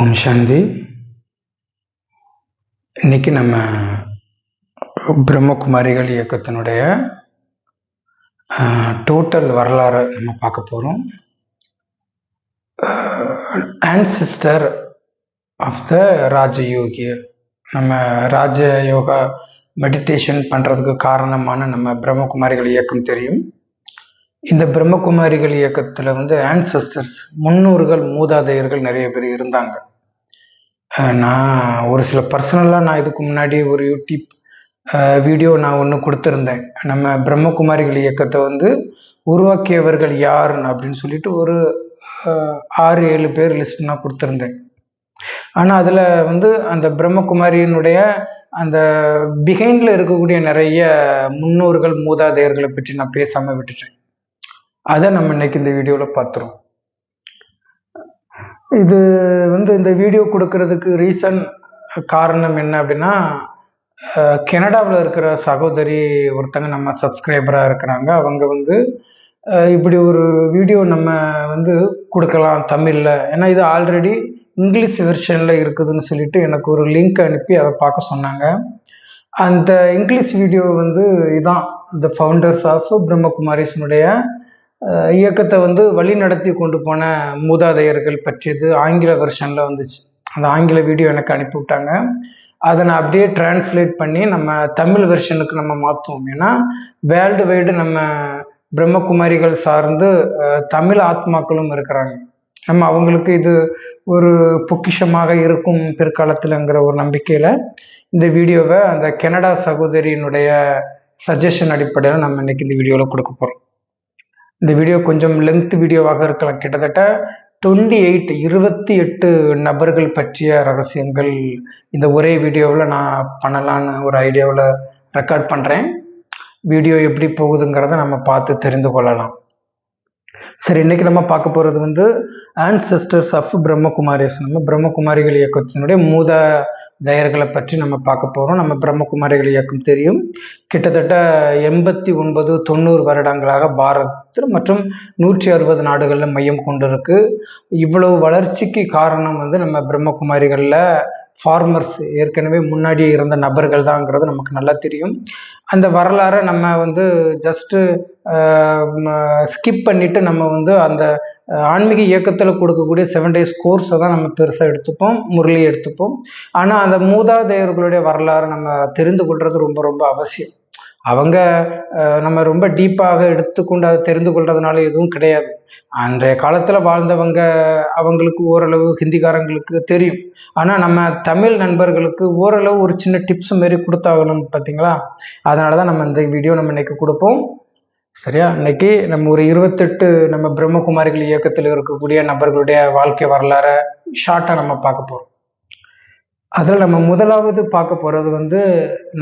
ஓம் சாந்தி. இன்னைக்கு நம்ம பிரம்மகுமாரிகள் இயக்கத்தினுடைய டோட்டல் வரலாறு நம்ம பார்க்க போகிறோம். ஆன்சிஸ்டர் ஆஃப் த ராஜயோகி, நம்ம ராஜயோகா மெடிடேஷன் பண்ணுறதுக்கு காரணமான நம்ம பிரம்மகுமாரிகள் இயக்கம் தெரியும். இந்த பிரம்மகுமாரிகள் இயக்கத்தில் ஆன்சிஸ்டர்ஸ், முன்னோர்கள், மூதாதையர்கள் நிறைய பேர் இருந்தாங்க. நான் ஒரு சில பர்சனலாக நான் இதுக்கு முன்னாடி ஒரு யூடியூப் வீடியோ நான் ஒன்று கொடுத்துருந்தேன். நம்ம பிரம்மகுமாரிகள் இயக்கத்தை உருவாக்கியவர்கள் யார் அப்படின்னு சொல்லிட்டு ஒரு 6-7 பேர் லிஸ்ட் நான் கொடுத்துருந்தேன். ஆனால் அதில் அந்த பிரம்மகுமாரியினுடைய அந்த பிஹைண்டில் இருக்கக்கூடிய நிறைய முன்னோர்கள், மூதாதையர்களை பற்றி நான் பேசாமல் விட்டுட்டேன். அதை நம்ம இன்னைக்கு இந்த வீடியோவில் பார்த்துருவோம். இது இந்த வீடியோ கொடுக்கறதுக்கு ரீசன், காரணம் என்ன அப்படின்னா, கனடாவில் இருக்கிற சகோதரி ஒருத்தங்க நம்ம சப்ஸ்கிரைபராக இருக்கிறாங்க. அவங்க இப்படி ஒரு வீடியோ நம்ம கொடுக்கலாம் தமிழில், ஏன்னா இது ஆல்ரெடி இங்கிலீஷ் வெர்ஷனில் இருக்குதுன்னு சொல்லிட்டு எனக்கு ஒரு லிங்க் அனுப்பி அதை பார்க்க சொன்னாங்க. அந்த இங்கிலீஷ் வீடியோ இதான், இந்த ஃபவுண்டர்ஸ் ஆஃப் பிரம்மகுமாரிஸ்னுடைய இயக்கத்தை வழி நடத்தி கொண்டு போன மூதாதையர்கள் பற்றியது ஆங்கில வெர்ஷனில் வந்துச்சு. அந்த ஆங்கில வீடியோ எனக்கு அனுப்பிவிட்டாங்க. அதை நான் அப்படியே டிரான்ஸ்லேட் பண்ணி நம்ம தமிழ் வெர்ஷனுக்கு நம்ம மாற்றுவோம். ஏன்னா வேர்ல்டு வைடு நம்ம பிரம்மகுமாரிகள் சார்ந்து தமிழ் ஆத்மாக்களும் இருக்கிறாங்க. நம்ம அவங்களுக்கு இது ஒரு பொக்கிஷமாக இருக்கும் பிற்காலத்தில்ங்கிற ஒரு நம்பிக்கையில் இந்த வீடியோவை அந்த கனடா சகோதரியினுடைய சஜஷன் அடிப்படையில் நம்ம இன்னைக்கு இந்த வீடியோவில் கொடுக்க போகிறோம். இந்த வீடியோ கொஞ்சம் லெங்த் வீடியோவாக இருக்கலாம். கிட்டத்தட்ட 28 நபர்கள் பற்றிய ரகசியங்கள் இந்த ஒரே வீடியோவில் நான் பண்ணலான்னு ஒரு ஐடியாவில் ரெக்கார்ட் பண்ணுறேன். வீடியோ எப்படி போகுதுங்கிறத நம்ம பார்த்து தெரிந்து கொள்ளலாம். சரி, இன்னைக்கு நம்ம பார்க்க போகிறது ஆன்செஸ்டர்ஸ் ஆஃப் பிரம்மகுமாரிஸ். நம்ம பிரம்மகுமாரிகள் இயக்கத்தினுடைய மூதாதையர்களை பற்றி நம்ம பார்க்க போகிறோம். நம்ம பிரம்மகுமாரிகள் இயக்கம் தெரியும், கிட்டத்தட்ட 89-90 வருடங்களாக பாரதத்தில் மற்றும் 160 நாடுகளில் மையம் கொண்டிருக்கு. இவ்வளவு வளர்ச்சிக்கு காரணம் நம்ம பிரம்மகுமாரிகளில் ஃபார்மர்ஸ், ஏற்கனவே முன்னாடியே இருந்த நபர்கள் தாங்கிறது நமக்கு நல்லா தெரியும். அந்த வரலாறை நம்ம ஜஸ்ட்டு ஸ்கிப் பண்ணிவிட்டு நம்ம அந்த ஆன்மீக இயக்கத்தில் கொடுக்கக்கூடிய 7 days கோர்ஸை தான் நம்ம பெருசாக எடுத்துப்போம், முரளி எடுத்துப்போம். ஆனால் அந்த மூதாதையர்களுடைய வரலாறு நம்ம தெரிந்து கொள்வது ரொம்ப ரொம்ப அவசியம். அவங்க நம்ம ரொம்ப டீப்பாக எடுத்துக்கொண்டு அதை தெரிந்து கொள்றதுனால எதுவும் கிடையாது. அன்றைய காலத்தில் வாழ்ந்தவங்க, அவங்களுக்கு ஓரளவு ஹிந்திக்காரங்களுக்கு தெரியும். ஆனால் நம்ம தமிழ் நண்பர்களுக்கு ஓரளவு ஒரு சின்ன டிப்ஸ் மாரி கொடுத்தாகணும், பார்த்தீங்களா? அதனால தான் நம்ம இந்த வீடியோ நம்ம இன்னைக்கு கொடுப்போம். சரியா? இன்னைக்கு நம்ம ஒரு 28 நம்ம பிரம்மகுமாரிகள் இயக்கத்தில் இருக்கக்கூடிய நபர்களுடைய வாழ்க்கை வரலாறை ஷார்ட்டாக நம்ம பார்க்க போகிறோம். அதில் நம்ம முதலாவது பார்க்க போகிறது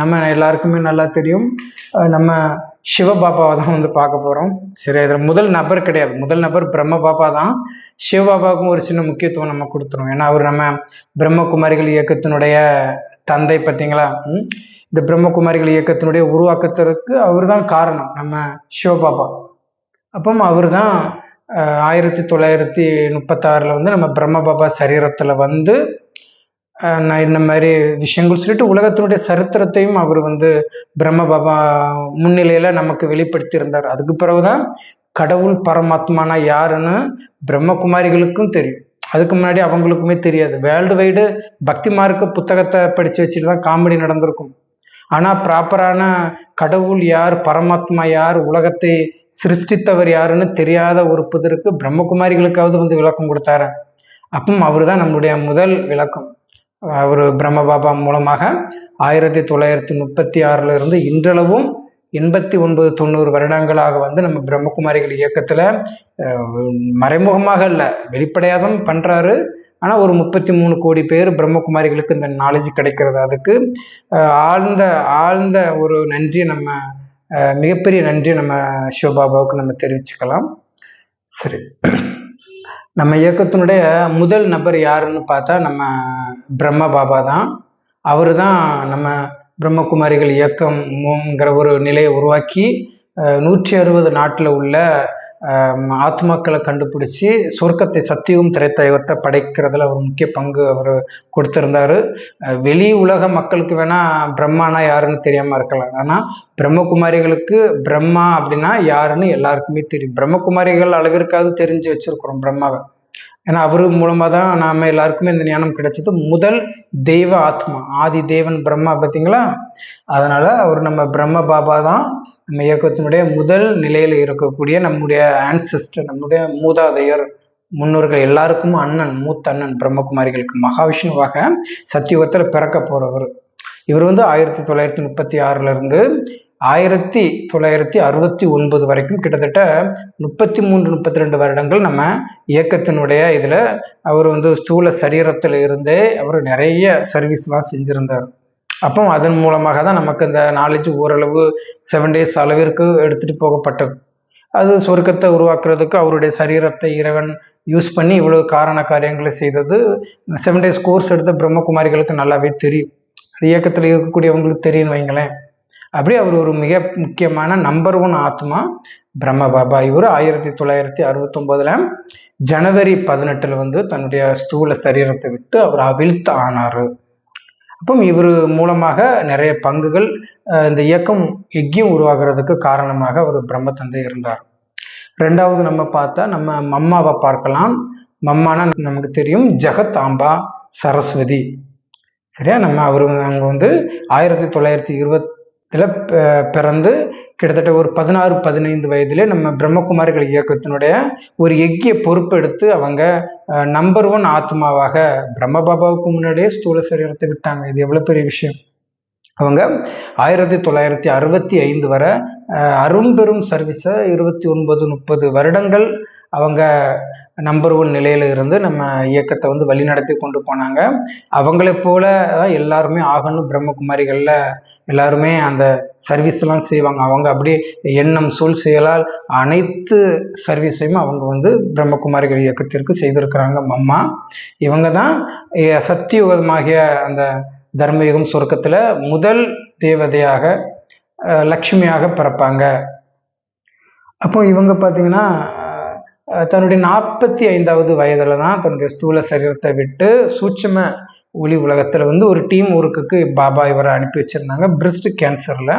நம்ம எல்லாருக்குமே நல்லா தெரியும், நம்ம சிவபாபாவை தான் பார்க்க போகிறோம். சரி, அதில் முதல் நபர் கிடையாது, முதல் நபர் பிரம்ம பாபா தான். சிவபாபாவுக்கும் ஒரு சின்ன முக்கியத்துவம் நம்ம கொடுத்துரும். ஏன்னா அவர் நம்ம பிரம்மகுமாரிகள் இயக்கத்தினுடைய தந்தை, பார்த்தீங்களா? இந்த பிரம்மகுமாரிகள் இயக்கத்தினுடைய உருவாக்கத்திற்கு அவர் தான் காரணம், நம்ம சிவபாபா. அப்போ அவர் தான் 1936 நம்ம பிரம்ம பாபா சரீரத்தில் நான் இந்த மாதிரி விஷயங்கள் சொல்லிட்டு உலகத்தினுடைய சரித்திரத்தையும் அவர் பிரம்ம பாபா முன்னிலையில் நமக்கு வெளிப்படுத்தி இருந்தார். அதுக்கு பிறகுதான் கடவுள் பரமாத்மானா யாருன்னு பிரம்மகுமாரிகளுக்கும் தெரியும். அதுக்கு முன்னாடி அவங்களுக்குமே தெரியாது. வேர்ல்டு வைடு பக்தி மார்க்க புத்தகத்தை படித்து வச்சுட்டு தான் காமெடி நடந்திருக்கும். ஆனால் ப்ராப்பரான கடவுள் யார், பரமாத்மா யார், உலகத்தை சிருஷ்டித்தவர் யாருன்னு தெரியாத ஒரு புதருக்கு பிரம்மகுமாரிகளுக்காவது விளக்கம் கொடுத்தாரு. அப்போ அவர் தான் நம்முடைய முதல் விளக்கம். அவர் பிரம்ம பாபா மூலமாக 1936 இன்றளவும் 89-90 வருடங்களாக நம்ம பிரம்மகுமாரிகள் இயக்கத்தில் மறைமுகமாக இல்லை, வெளிப்படையாகவும் பண்ணுறாரு. ஆனால் ஒரு 33 கோடி பேர் பிரம்மகுமாரிகளுக்கு இந்த நாலேஜ் கிடைக்கிறது. அதுக்கு ஆழ்ந்த ஒரு நன்றி, நம்ம மிகப்பெரிய நன்றி நம்ம சிவபாபாவுக்கு நம்ம தெரிவிச்சுக்கலாம். சரி, நம்ம இயக்கத்தினுடைய முதல் நபர் யாருன்னு பார்த்தா நம்ம பிரம்ம பாபா தான். அவர் தான் நம்ம பிரம்மகுமாரிகள் இயக்கம்ங்கிற ஒரு நிலையை உருவாக்கி 160 நாட்டில் உள்ள ஆத்மாக்களை கண்டுபிடிச்சி சொர்க்கத்தை சத்தியவும் திரைத்தயத்தை படைக்கிறதுல ஒரு முக்கிய பங்கு அவர் கொடுத்திருந்தாரு. வெளி உலக மக்களுக்கு வேணா பிரம்மானா யாருன்னு தெரியாம இருக்கலாம், ஆனா பிரம்மகுமாரிகளுக்கு பிரம்மா அப்படின்னா யாருன்னு எல்லாருக்குமே தெரியும். பிரம்மகுமாரிகள் அளவிற்காவது தெரிஞ்சு வச்சிருக்கிறோம் பிரம்மாவை. ஏன்னா அவரு மூலமா தான் நாம எல்லாருக்குமே இந்த ஞானம் கிடைச்சது. முதல் தெய்வ ஆத்மா ஆதி தேவன் பிரம்மா பார்த்தீங்களா. அதனால அவர் நம்ம பிரம்ம பாபா தான் நம்ம இயக்கத்தினுடைய முதல் நிலையில இருக்கக்கூடிய நம்முடைய ஆன்செஸ்டர், நம்முடைய மூதாதையர், முன்னோர்கள் எல்லாருக்கும் அண்ணன், மூத்த அண்ணன் பிரம்மகுமாரிகளுக்கு மகாவிஷ்ணுவாக சத்தியுகத்தில் பிறக்க போறவர். இவர் 1936 இருந்து 1969 வரைக்கும் கிட்டத்தட்ட 33-32 வருடங்கள் நம்ம இயக்கத்தினுடைய இதுல அவர் ஸ்தூல சரீரத்துல இருந்தே அவர் நிறைய சர்வீஸ்லாம் செஞ்சிருந்தார். அப்போ அதன் மூலமாக தான் நமக்கு இந்த நாலேஜ் ஓரளவு 7 days அளவிற்கு எடுத்துட்டு போகப்பட்டது. அது சொர்க்கத்தை உருவாக்குறதுக்கு அவருடைய சரீரத்தை இறைவன் யூஸ் பண்ணி இவ்வளவு காரண காரியங்களை செய்தது 7 days கோர்ஸ் எடுத்த பிரம்மகுமாரிகளுக்கு நல்லாவே தெரியும். இயக்கத்தில் இருக்கக்கூடியவங்களுக்கு தெரியும் வைங்களேன். அப்படி அவர் ஒரு மிக முக்கியமான நம்பர் 1 ஆத்மா பிரம்ம பாபா. இவர் 1969 ஜனவரி 18 தன்னுடைய ஸ்தூல சரீரத்தை விட்டு அவர் அவிழ்த்து ஆனாரு. அப்போ இவர் மூலமாக நிறைய பங்குகள் இந்த இயக்கம் யஜ்யம் உருவாகிறதுக்கு காரணமாக அவர் பிரம்ம தந்தை இருந்தார். ரெண்டாவது நம்ம பார்த்தா நம்ம மம்மாவை பார்க்கலாம். மம்மானா நமக்கு தெரியும் ஜெகத் ஆம்பா சரஸ்வதி. சரியா, நம்ம அவர் அங்க 1920 பிறந்து கிட்டத்தட்ட ஒரு 16-15 வயதிலே நம்ம பிரம்மகுமாரிகள் இயக்கத்தினுடைய ஒரு யஜ்ய பொறுப்பு எடுத்து அவங்க நம்பர் 1 ஆத்மாவாக பிரம்ம பாபாவுக்கு முன்னாடியே ஸ்தூல சரீரத்தை விட்டாங்க. இது எவ்வளவு பெரிய விஷயம். அவங்க 1965 வரை அரும்பெரும் சர்வீஸை 29-30 வருடங்கள் அவங்க நம்பர் 1 நிலையில இருந்து நம்ம இயக்கத்தை வழிநடத்தி கொண்டு போனாங்க. அவங்களை போல எல்லாருமே ஆகணும். பிரம்மகுமாரிகள்ல எல்லாருமே அந்த சர்வீஸ் எல்லாம் செய்வாங்க. அவங்க அப்படியே எண்ணம் சொல் செயலால் அனைத்து சர்வீஸையும் அவங்க பிரம்மகுமாரிகள் இயக்கத்திற்கு செய்திருக்கிறாங்க மம்மா. இவங்க தான் சத்தியுகமாகிய அந்த தர்மயுகம் சொர்க்கத்துல முதல் தேவதையாக லக்ஷ்மியாக பிறப்பாங்க. அப்போ இவங்க பார்த்தீங்கன்னா தன்னுடைய 45வது வயதுல தான் தன்னுடைய ஸ்தூல சரீரத்தை விட்டு சூட்சும ஒளி உலகத்துல ஒரு டீம் ஒர்க்குக்கு பாபா இவரை அனுப்பி வச்சிருந்தாங்க. பிரெஸ்ட் கேன்சர்ல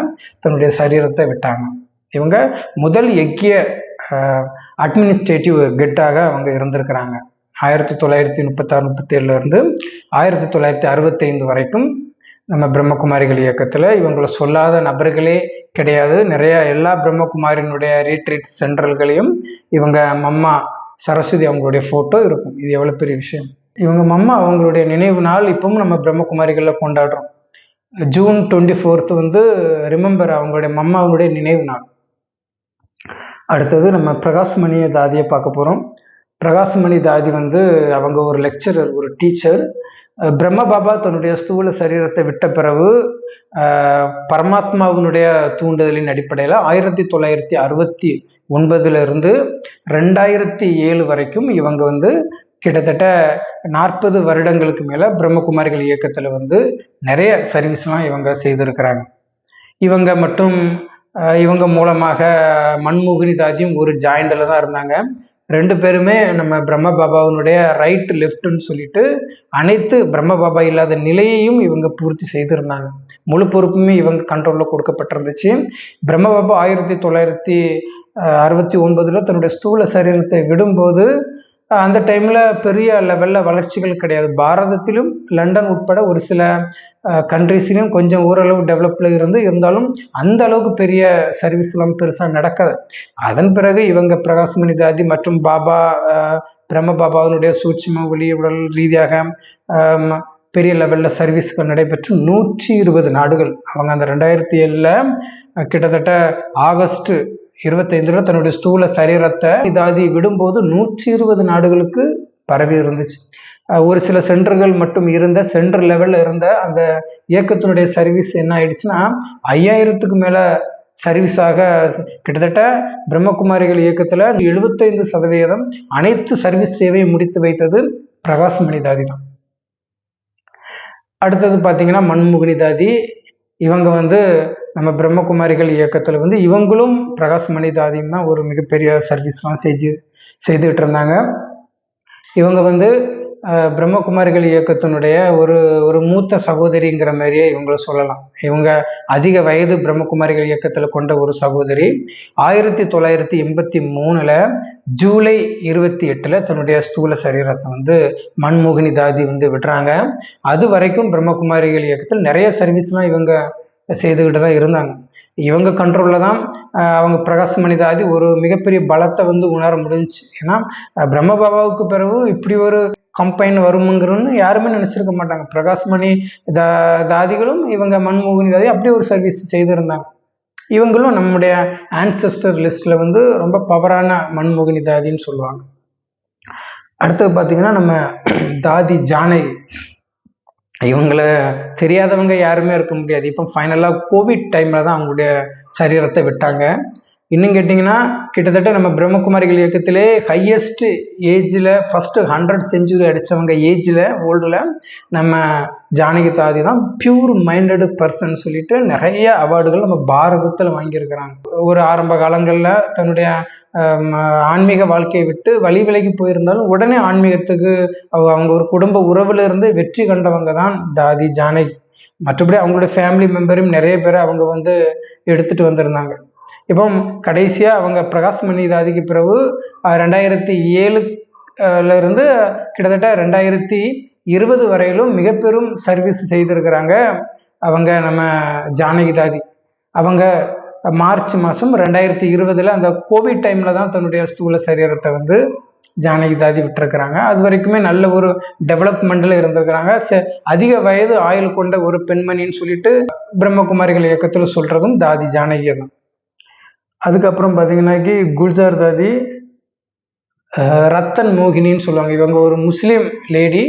தன்னுடைய சரீரத்தை விட்டாங்க. இவங்க முதல் யஜ்ய அட்மினிஸ்ட்ரேட்டிவ் கெட்டாக அவங்க இருந்திருக்கிறாங்க. 1936-37 இருந்து 1965 வரைக்கும் நம்ம பிரம்மகுமாரிகள் இயக்கத்துல இவங்களை சொல்லாத நபர்களே கிடையாது. நிறைய எல்லா பிரம்மகுமாரியினுடைய ரீட்ரீட் சென்ட்ரல்களையும் இவங்க மம்மா சரஸ்வதி அவங்களுடைய போட்டோ இருக்கும். இது எவ்வளவு பெரிய விஷயம். இவங்க மம்மா அவங்களுடைய நினைவு நாள் இப்பவும் நம்ம பிரம்மகுமாரிகள்ல கொண்டாடுறோம். ஜூன் 24 ரிமெம்பர் அவங்களுடைய மம்மாவுடைய நினைவு நாள். அடுத்தது நம்ம பிரகாஷ்மணி தாதியை பார்க்க போறோம். பிரகாஷ்மணி தாதி அவங்க ஒரு லெக்சரர், ஒரு டீச்சர். பிரம்ம பாபா தன்னுடைய ஸ்தூல சரீரத்தை விட்ட பிறகு பரமாத்மாவினுடைய தூண்டுதலின் அடிப்படையில் 1969 இருந்து 2007 வரைக்கும் இவங்க கிட்டத்தட்ட 40 வருடங்களுக்கு மேல பிரம்மகுமாரிகள் இயக்கத்துல நிறைய சர்வீஸ்லாம் இவங்க செய்திருக்கிறாங்க. இவங்க மூலமாக மன்மோகினி தாதியும் ஒரு ஜாயிண்டில் தான் இருந்தாங்க. 2 பேருமே நம்ம பிரம்ம பாபாவினுடைய ரைட் லெஃப்ட்னு சொல்லிட்டு அனைத்து பிரம்ம பாபா இல்லாத நிலையையும் இவங்க பூர்த்தி செய்திருந்தாங்க. முழு பொறுப்புமே இவங்க கண்ட்ரோல்ல கொடுக்கப்பட்டிருந்துச்சு. பிரம்ம பாபா 1969 தன்னுடைய ஸ்தூல சரீரத்தை விடும்போது அந்த டைம்ல பெரிய லெவல்ல வளர்ச்சிகள் கிடையாது. பாரதத்திலும் லண்டன் உட்பட ஒரு சில கண்ட்ரிஸ்லையும் கொஞ்சம் ஓரளவு டெவலப்ல இருந்தாலும் அந்த அளவுக்கு பெரிய சர்வீஸ் எல்லாம் பெருசா நடக்காது. அதன் பிறகு இவங்க பிரகாஷ்மணி தாதி மற்றும் பாபா பிரம்ம பாபாவினுடைய சூட்சும ஒளி உடல் ரீதியாக பெரிய லெவல்ல சர்வீஸ்கள் நடைபெற்று 120 நாடுகள் அவங்க அந்த 2007 கிட்டத்தட்ட ஆகஸ்ட் 25 தன்னுடைய ஸ்தூல சரீரத்தை தாதி விடும்போது 120 நாடுகளுக்கு பரவி இருந்துச்சு. ஒரு சில சென்டர்கள் மட்டும் இருந்த சென்டர் லெவல்ல இருந்த அந்த இயக்கத்தினுடைய சர்வீஸ் என்ன ஆயிடுச்சுன்னா 5000க்கு மேல சர்வீஸாக கிட்டத்தட்ட பிரம்மகுமாரிகள் இயக்கத்துல 75% அனைத்து சர்வீஸ் சேவையை முடித்து வைத்தது பிரகாஷ்மணி தாதி தான். அடுத்தது பாத்தீங்கன்னா மன்மோகினி தாதி. இவங்க நம்ம பிரம்மகுமாரிகள் இயக்கத்தில் வந்து இவங்களும் பிரகாஷ்மணி தாதியும் தான் ஒரு மிகப்பெரிய சர்வீஸ்லாம் செய்துகிட்டு இருந்தாங்க. இவங்க வந்து பிரம்மகுமாரிகள் இயக்கத்தினுடைய ஒரு ஒரு மூத்த சகோதரிங்கிற மாதிரியே இவங்களை சொல்லலாம். இவங்க அதிக வயது பிரம்மகுமாரிகள் இயக்கத்தில் கொண்ட ஒரு சகோதரி. 1983 ஜூலை 28 தன்னுடைய ஸ்தூல சரீரத்தை வந்து மன்மோகினி தாதி வந்து விடுறாங்க. அது வரைக்கும் பிரம்மகுமாரிகள் இயக்கத்தில் நிறைய சர்வீஸ்லாம் இவங்க செய்துக்கிட்டு தான் இருந்தாங்க. இவங்க கண்ட்ரோலில் தான் அவங்க பிரகாஷ்மணி தாதி ஒரு மிகப்பெரிய பலத்தை வந்து உணர முடிஞ்சிச்சு. ஏன்னா பிரம்ம பாபாவுக்கு பிறகு இப்படி ஒரு கம்பைன் வருமுங்கிறன்னு யாருமே நினைச்சிருக்க மாட்டாங்க. பிரகாஷ்மணி தாதிகளும் இவங்க மன்மோகினி தாதி அப்படி ஒரு சர்வீஸ் செய்திருந்தாங்க. இவங்களும் நம்முடைய ஆன்செஸ்டர் லிஸ்ட்ல வந்து ரொம்ப பவரான மன்மோகினி தாதின்னு சொல்லுவாங்க. அடுத்தது பார்த்தீங்கன்னா நம்ம தாதி ஜானகி. இவங்களை தெரியாதவங்க யாருமே இருக்க முடியாது. இப்போ ஃபைனலாக கோவிட் டைமில் தான் அவங்களுடைய சரீரத்தை விட்டாங்க. இன்னும் கேட்டிங்கன்னா கிட்டத்தட்ட நம்ம பிரம்மகுமாரிகள் இயக்கத்திலே ஹையஸ்ட் ஏஜில் ஃபஸ்ட்டு 100 செஞ்சுரி அடித்தவங்க ஏஜில் ஓல்டில் நம்ம ஜானகி தாதி தான் பியூர் மைண்டடு பர்சன் சொல்லிட்டு நிறைய அவார்டுகள் நம்ம பாரதத்தில் வாங்கியிருக்கிறாங்க. ஒரு ஆரம்ப காலங்களில் தன்னுடைய ஆன்மீக வாழ்க்கையை விட்டு வழி விலகி போயிருந்தாலும் உடனே ஆன்மீகத்துக்கு அவங்க ஒரு குடும்ப உறவுல இருந்து வெற்றி கண்டவங்க தான் தாதி ஜானகி. மற்றபடி அவங்களுடைய ஃபேமிலி மெம்பரையும் நிறைய பேரை அவங்க வந்து எடுத்துட்டு வந்திருந்தாங்க. இப்போ கடைசியா அவங்க பிரகாஷ்மணி தாதிக்கு பிறகு 2007 இருந்து கிட்டத்தட்ட 2020 வரையிலும் மிக பெரும் சர்வீஸ் செய்திருக்கிறாங்க அவங்க நம்ம ஜானகி தாதி. அவங்க மார்ச் மாதம் 2020 அந்த கோவிட் டைம்ல தான் தன்னுடைய ஸ்தூல சரீரத்தை வந்து ஜானகி தாதி விட்டுருக்கிறாங்க. அது வரைக்குமே நல்ல ஒரு டெவலப்மெண்ட்ல இருந்திருக்கிறாங்க. அதிக வயது ஆயுள் கொண்ட ஒரு பெண்மணின்னு சொல்லிட்டு பிரம்மகுமாரிகள் இயக்கத்தில் சொல்றதும் தாதி ஜானகி தான். அதுக்கப்புறம் பார்த்தீங்கன்னாக்கி குல்ஜார் தாதி ரத்தன் மோகினின்னு சொல்லுவாங்க. இவங்க ஒரு முஸ்லீம் லேடி.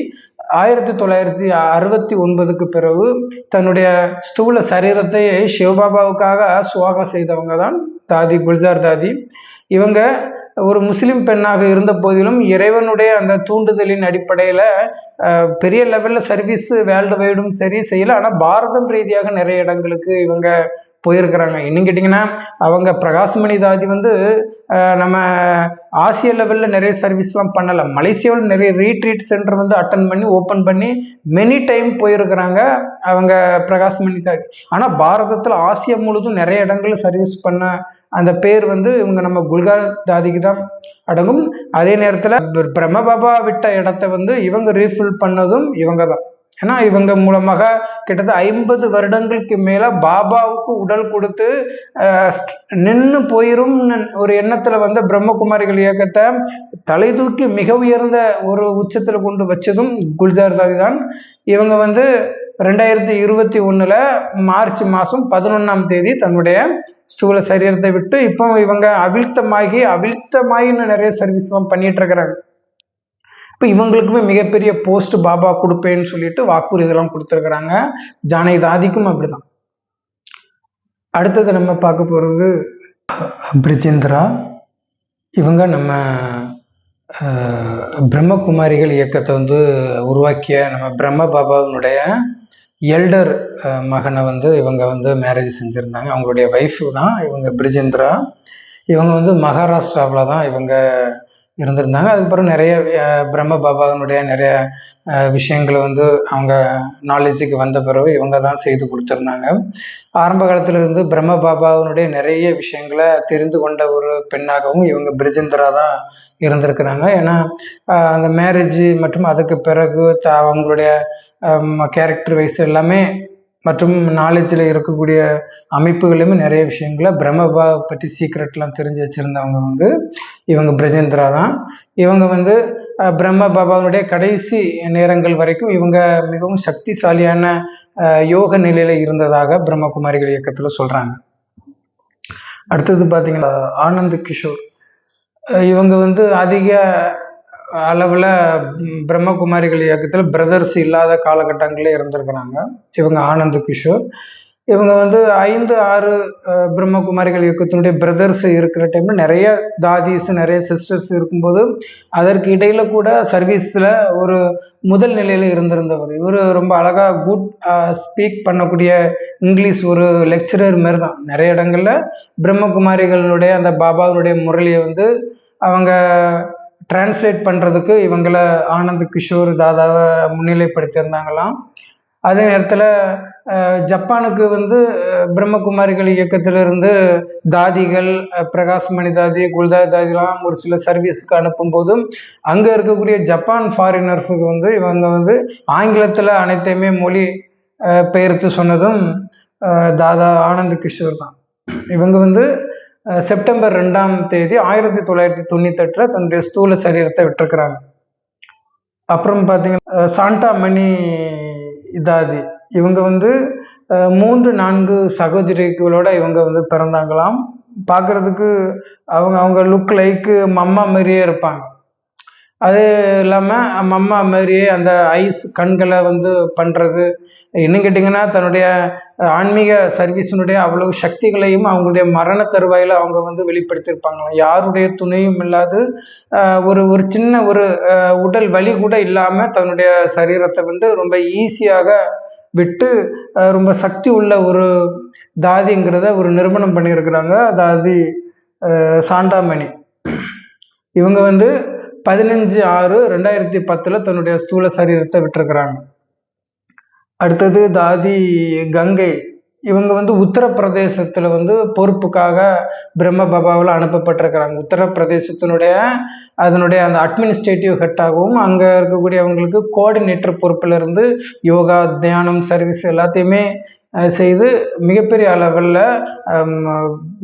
1969 பிறகு தன்னுடைய ஸ்தூல சரீரத்தை சிவபாபாவுக்காக சுவாகம் செய்தவங்க தான் தாதி குல்ஜார் தாதி. இவங்க ஒரு முஸ்லிம் பெண்ணாக இருந்த போதிலும் இறைவனுடைய அந்த தூண்டுதலின் அடிப்படையில் பெரிய லெவலில் சர்வீஸ் வேர்ல்டு வைடும் சரி செய்யலை. ஆனால் பாரதம் ரீதியாக நிறைய இடங்களுக்கு இவங்க போயிருக்கிறாங்க. இன்னும் கேட்டிங்கன்னா அவங்க பிரகாஷ்மணி தாதி வந்து நம்ம ஆசிய லெவலில் நிறைய சர்வீஸ்லாம் பண்ணலை. மலேசியாவில் நிறைய ரீட்ரீட் சென்டர் வந்து அட்டன் பண்ணி ஓப்பன் பண்ணி மெனி டைம் போயிருக்கிறாங்க அவங்க பிரகாஷ்மணி தாதி. ஆனால் பாரதத்தில் ஆசியா முழுதும் நிறைய இடங்களில் சர்வீஸ் பண்ண அந்த பேர் வந்து இவங்க நம்ம குல்ஜார் தாதிக்கு தான் அடங்கும். அதே நேரத்தில் பிரம்ம பாபா விட்ட இடத்த வந்து இவங்க ரீஃபில் பண்ணதும் இவங்க தான். ஏன்னா இவங்க மூலமாக கிட்டத்தட்ட 50 வருடங்களுக்கு மேல பாபாவுக்கு உடல் கொடுத்து நின்று போயிரும் ஒரு எண்ணத்துல வந்து பிரம்மகுமாரிகள் இயக்கத்தை தலை தூக்கி மிக உயர்ந்த ஒரு உச்சத்துல கொண்டு வச்சதும் குல்ஜார் தாதி தான். இவங்க வந்து 2021 மார்ச் மாதம் 11 தன்னுடைய ஸ்தூல சரீரத்தை விட்டு இப்போ இவங்க அவிழ்த்தமாயின்னு நிறைய சர்வீஸ் எல்லாம் பண்ணிட்டு இருக்கிறாங்க. இப்போ இவங்களுக்குமே மிகப்பெரிய போஸ்ட் பாபா கொடுப்பேன்னு சொல்லிட்டு வாக்குறுதியெல்லாம் கொடுத்துருக்குறாங்க. ஜானகி தாதிக்கும் அப்படிதான். அடுத்தது நம்ம பார்க்க போகிறது பிரிஜேந்திரா. இவங்க நம்ம பிரம்மகுமாரிகள் இயக்கத்தை வந்து உருவாக்கிய நம்ம பிரம்ம பாபாவினுடைய எல்டர் மகனை வந்து இவங்க வந்து மேரேஜ் செஞ்சுருந்தாங்க. அவங்களுடைய ஒய்ஃபு தான் இவங்க பிரிஜேந்திரா. இவங்க வந்து மகாராஷ்டிராவில் தான் இவங்க இருந்திருந்தாங்க. அதுக்கப்புறம் நிறைய பிரம்ம பாபாவினுடைய நிறைய விஷயங்களை வந்து அவங்க நாலேஜுக்கு வந்த பிறகு இவங்க தான் செய்து கொடுத்துருந்தாங்க. ஆரம்ப காலத்துல இருந்து பிரம்ம பாபாவினுடைய நிறைய விஷயங்களை தெரிந்து கொண்ட ஒரு பெண்ணாகவும் இவங்க பிரிஜேந்திரா தான் இருந்திருக்கிறாங்க. ஏன்னா அந்த மேரேஜ் மற்றும் அதுக்கு பிறகு அவங்களுடைய கேரக்டர் வைஸ் எல்லாமே மற்றும் நாலேஜில் இருக்கக்கூடிய அமைப்புகளுமே நிறைய விஷயங்களை பிரம்மபா பற்றி சீக்ரெட்லாம் தெரிஞ்சு வச்சுருந்தவங்க வந்து இவங்க பிரிஜேந்திரா தான். இவங்க வந்து பிரம்ம பாபாவுடைய கடைசி நேரங்கள் வரைக்கும் இவங்க மிகவும் சக்திசாலியான யோக நிலையில் இருந்ததாக பிரம்மகுமாரிகள் இயக்கத்தில் சொல்கிறாங்க. அடுத்தது பார்த்தீங்கன்னா ஆனந்த் கிஷோர். இவங்க வந்து அதிக அளவில் பிரம்மகுமாரிகள் இயக்கத்தில் பிரதர்ஸ் இல்லாத காலகட்டங்களே இருந்திருக்கிறாங்க. இவங்க ஆனந்த் கிஷோர். இவங்க வந்து 5-6 பிரம்மகுமாரிகள் இயக்கத்தினுடைய பிரதர்ஸ் இருக்கிற டைமில் நிறைய தாதிஸ் நிறைய சிஸ்டர்ஸ் இருக்கும்போது அதற்கு இடையில கூட சர்வீஸில் ஒரு முதல் நிலையில் இருந்திருந்தவர். இவர் ரொம்ப அழகாக குட் ஸ்பீக் பண்ணக்கூடிய இங்கிலீஷ் ஒரு லெக்சரர் மாரி தான். நிறைய இடங்களில் பிரம்மகுமாரிகளுடைய அந்த பாபாவுடைய முரளியை வந்து அவங்க டிரான்ஸ்லேட் பண்ணுறதுக்கு இவங்களை ஆனந்த் கிஷோர் தாதாவை முன்னிலைப்படுத்தியிருந்தாங்களாம். அதே நேரத்தில் ஜப்பானுக்கு வந்து பிரம்மகுமாரிகள் இயக்கத்திலிருந்து தாதிகள் பிரகாஷ்மணி தாதி குல்தார் தாதிலாம் ஒரு சில சர்வீஸுக்கு அனுப்பும்போதும் அங்கே இருக்கக்கூடிய ஜப்பான் ஃபாரினர்ஸுக்கு வந்து இவங்க வந்து ஆங்கிலத்தில் அனைத்தையுமே மொழி பெயர்த்து சொன்னதும் தாதா ஆனந்த் கிஷோர் தான். இவங்க வந்து செப்டம்பர் 2ஆம் தேதி 1998 தன்னுடைய ஸ்தூல சரீரத்தை விட்டுருக்குறாங்க. அப்புறம் பார்த்தீங்கன்னா சாண்டா மணி தாதி இவங்க வந்து 3-4 சகோதரிகளோட இவங்க வந்து பிறந்தாங்களாம். பார்க்குறதுக்கு அவங்க லுக் லைக் மம்மா மாதிரியே இருப்பாங்க. அது இல்லாமல் மம்மா மாதிரியே அந்த ஐஸ் கண்களை வந்து பண்ணுறது, இன்னும் கேட்டிங்கன்னா தன்னுடைய ஆன்மீக சர்வீஸினுடைய அவ்வளவு சக்திகளையும் அவங்களுடைய மரண தருவாயில் அவங்க வந்து வெளிப்படுத்தியிருப்பாங்களாம். யாருடைய துணையும் இல்லாது ஒரு சின்ன ஒரு உடல் வலி கூட இல்லாமல் தன்னுடைய சரீரத்தை வந்து ரொம்ப ஈஸியாக விட்டு ரொம்ப சக்தி உள்ள ஒரு தாதிங்கிறத ஒரு நிரூபணம் பண்ணியிருக்கிறாங்க தாதி சாண்டாமணி. இவங்க வந்து 15/6/2010 தன்னுடைய ஸ்தூல சரீரத்தை விட்டுருக்குறாங்க. அடுத்தது தாதி கங்கை. இவங்க வந்து உத்தரப்பிரதேசத்தில் வந்து பொறுப்புக்காக பிரம்ம பாபாவில் அனுப்பப்பட்டிருக்கிறாங்க. உத்தரப்பிரதேசத்தினுடைய அதனுடைய அந்த அட்மினிஸ்ட்ரேட்டிவ் ஹெட்டாகவும் அங்கே இருக்கக்கூடியவங்களுக்கு கோஆர்டினேட்டர் பொறுப்பில் இருந்து யோகா தியானம் சர்வீஸ் எல்லாத்தையுமே செய்து மிகப்பெரிய அளவில்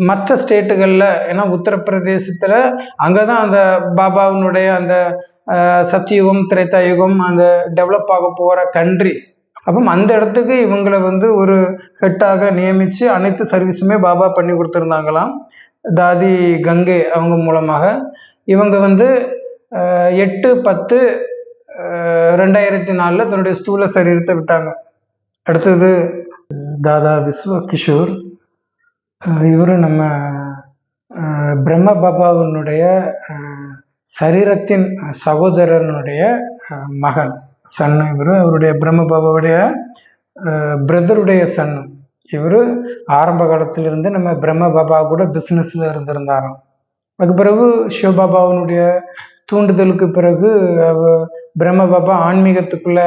மற்ற ஸ்டேட்டுகளில், ஏன்னா உத்தரப்பிரதேசத்தில் அங்கே தான் அந்த பாபாவினுடைய அந்த சத்தியுகம் திரேதாயுகம் அந்த டெவலப் ஆக போகிற கண்ட்ரி. அப்போ அந்த இடத்துக்கு இவங்களை வந்து ஒரு ஹெட்டாக நியமித்து அனைத்து சர்வீஸுமே பாபா பண்ணி கொடுத்துருந்தாங்களாம் தாதி கங்கை அவங்க மூலமாக. இவங்க வந்து 8/10/2004 தன்னுடைய ஸ்தூல சரீரத்தை விட்டாங்க. அடுத்தது தாதா விஸ்வ கிஷோர். இவர் நம்ம பிரம்ம பாபாவினுடைய சரீரத்தின் சகோதரனுடைய மகன் சன்னு. இவர் அவருடைய பிரம்ம பாபாவுடைய பிரதருடைய சன்னு. இவர் ஆரம்ப காலத்திலிருந்து நம்ம பிரம்ம பாபா கூட பிஸ்னஸில் இருந்திருந்தாராம். அதுக்கு பிறகு சிவபாபாவினுடைய தூண்டுதலுக்கு பிறகு பிரம்ம பாபா ஆன்மீகத்துக்குள்ள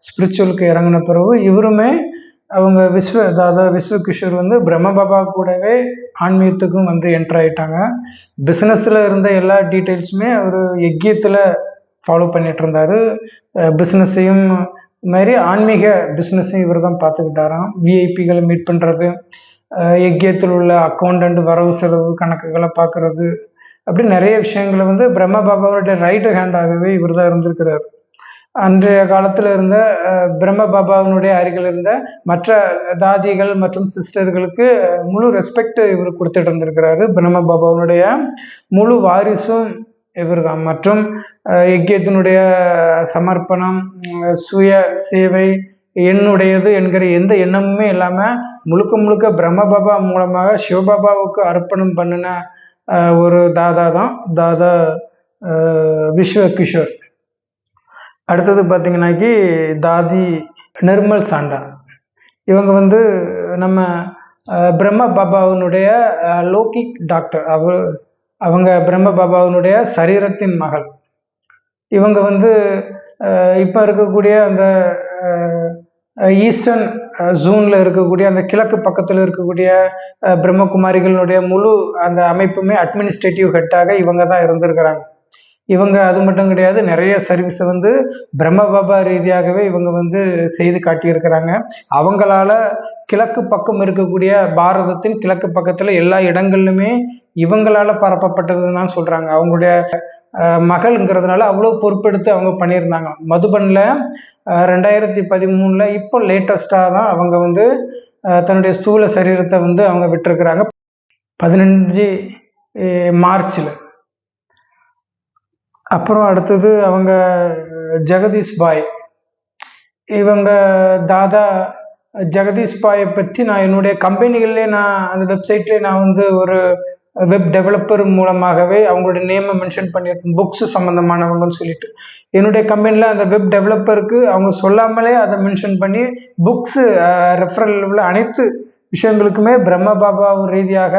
ஸ்பிரிச்சுவலுக்கு இறங்கின பிறகு இவருமே அவங்க தாதா விஸ்வ கிஷோர் வந்து பிரம்ம பாபா கூடவே ஆன்மீகத்துக்கும் வந்து என்டர் ஆகிட்டாங்க. பிஸ்னஸில் இருந்த எல்லா டீட்டெயில்ஸுமே அவர் யக்கியத்தில் ஃபாலோ பண்ணிட்டு இருந்தார். பிஸ்னஸையும் மாதிரி ஆன்மீக பிஸ்னஸையும் இவர் தான் பார்த்துக்கிட்டாராம். விஐபிகளை மீட் பண்ணுறது, யக்கியத்தில் உள்ள அக்கௌண்டண்ட் வரவு செலவு கணக்குகளை பார்க்குறது, அப்படி நிறைய விஷயங்களை வந்து பிரம்ம பாபாவுடைய ரைட் ஹேண்டாகவே இவர் தான் இருந்திருக்கிறார். அன்றைய காலத்தில் இருந்த பிரம்ம பாபாவினுடைய அருகில் இருந்த மற்ற தாதிகள் மற்றும் சிஸ்டர்களுக்கு முழு ரெஸ்பெக்ட் இவர் கொடுத்துட்டு இருந்திருக்கிறாரு. பிரம்ம பாபாவினுடைய முழு வாரிசும் இவர் தான். மற்றும் யக்கியத்தினுடைய சமர்ப்பணம், சுய சேவை, என்னுடையது என்கிற எந்த எண்ணமுமே இல்லாமல் முழுக்க முழுக்க பிரம்ம பாபா மூலமாக சிவபாபாவுக்கு அர்ப்பணம் பண்ணின ஒரு தாதா தான் தாதா விஸ்வ கிஷோர். அடுத்தது பார்த்தீங்கன்னாக்கி தாதி நிர்மல் சாண்டா. இவங்க வந்து நம்ம பிரம்ம பாபாவினுடைய லௌகிக் டாக்டர். அவங்க பிரம்ம பாபாவினுடைய சரீரத்தின் மகள். இவங்க வந்து இப்போ இருக்கக்கூடிய அந்த ஈஸ்டர்ன் ஜூனில் இருக்கக்கூடிய அந்த கிழக்கு பக்கத்தில் இருக்கக்கூடிய பிரம்மகுமாரிகளுடைய முழு அந்த அமைப்புமே அட்மினிஸ்ட்ரேட்டிவ் ஹெட்டாக இவங்க தான் இருந்திருக்கிறாங்க. இவங்க அது மட்டும் கிடையாது, நிறைய சர்வீஸை வந்து பிரம்ம பாபா ரீதியாகவே இவங்க வந்து செய்து காட்டியிருக்கிறாங்க. அவங்களால கிழக்கு பக்கம் இருக்கக்கூடிய பாரதத்தின் கிழக்கு பக்கத்தில் எல்லா இடங்கள்லுமே இவங்களால பரப்பப்பட்டதுன்னு தான் சொல்கிறாங்க. அவங்களுடைய மகள்ங்கிறதுனால அவ்வளோ பொறுப்பெடுத்து அவங்க பண்ணியிருந்தாங்க. மதுபனில் 2013 இப்போ லேட்டஸ்டாக தான் அவங்க வந்து தன்னுடைய ஸ்தூல சரீரத்தை வந்து அவங்க விட்டுருக்குறாங்க 15 மார்ச்சில். அப்புறம் அடுத்தது அவங்க ஜெகதீஷ் பாய். இவங்க தாதா ஜெகதீஷ் பாயை பற்றி நான் என்னுடைய கம்பெனிகளிலே நான் அந்த வெப்சைட்லேயே நான் வந்து ஒரு வெப் டெவலப்பர் மூலமாகவே அவங்களுடைய நேமை மென்ஷன் பண்ணியிருக்கேன், புக்ஸ் சம்மந்தமானவங்கன்னு சொல்லிட்டு. என்னுடைய கம்பெனியில் அந்த வெப் டெவலப்பருக்கு அவங்க சொல்லாமலே அதை மென்ஷன் பண்ணி புக்ஸு ரெஃபரல் உள்ள அனைத்து விஷயங்களுக்குமே பிரம்ம பாபா ரீதியாக